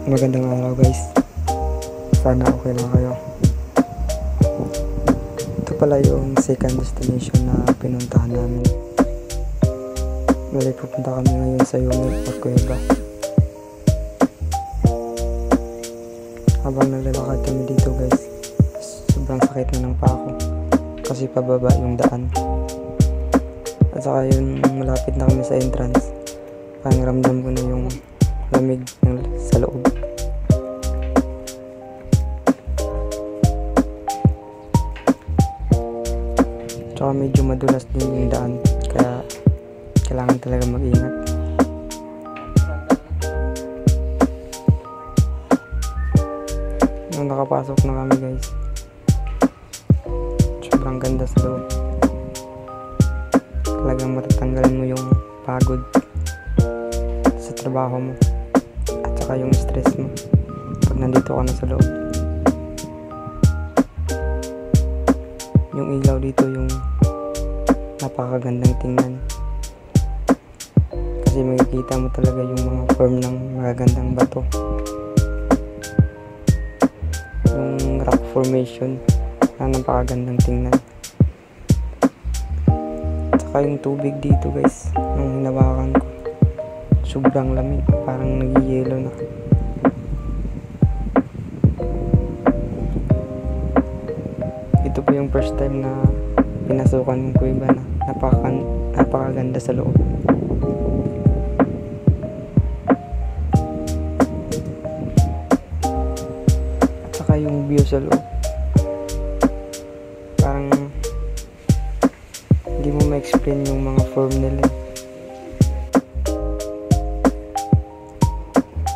Magandang araw guys. Sana okay lang kayo. Ito pala yung second destination na pinuntahan namin. Bali pupunta kami ngayon sa Yumik or Cueva. Habang naglalakad kami dito guys, sobrang sakit na ng paa ko kasi pababa yung daan. At saka yung malapit na kami sa entrance, parang ramdam ko na yung lamig sa loob. Tsaka medyo madulas din yung daan, kaya kailangan talaga mag-ingat. Nung nakapasok na kami guys, sobrang ganda sa loob. Talagang matatanggalan mo yung pagod sa trabaho mo at saka yung stress mo pag nandito ka na sa loob. Yung ilaw dito yung napakagandang tingnan kasi makikita mo talaga yung mga form ng magagandang bato, yung rock formation na napakagandang tingnan. At saka yung tubig dito guys, nung hinawakan ko, sobrang lamig, parang nag-yelo na. Ito po yung first time na pinasukan ng kuweba na napakaganda sa loob. At saka yung view sa loob, parang hindi mo ma-explain yung mga form nila.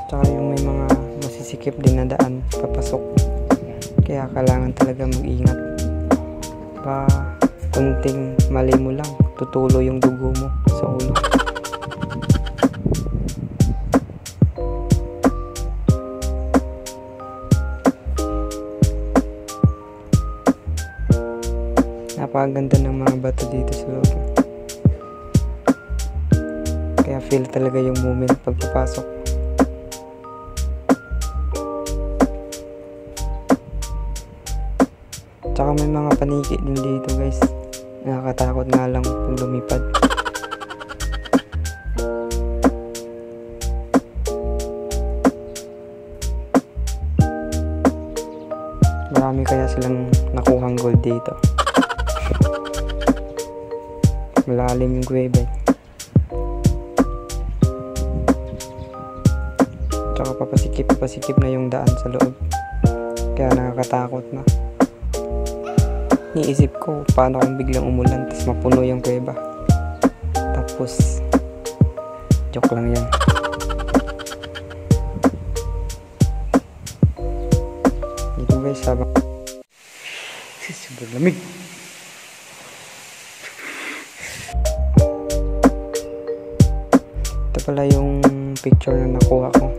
Tsaka yung may mga masisikip din na daan papasok, kaya kailangan talaga mag-ingat. Kunting mali mo lang, tutulo yung dugo mo sa ulo. Napakaganda ng mga bato dito sa loob, kaya feel talaga yung moment pagpapasok. Tsaka may mga paniki din dito guys, nakakatakot nga lang pag lumipad. Marami kaya silang nakuhang gold dito. Malalim yung kuweba. Tsaka papasikip na yung daan sa loob, kaya nakakatakot na. Niisip ko paano kung biglang umulan tapos mapuno yung kuweba. Tapos joke lang yan. Dito guys, habang sobrang lamig. Ito pala yung picture na nakuha ko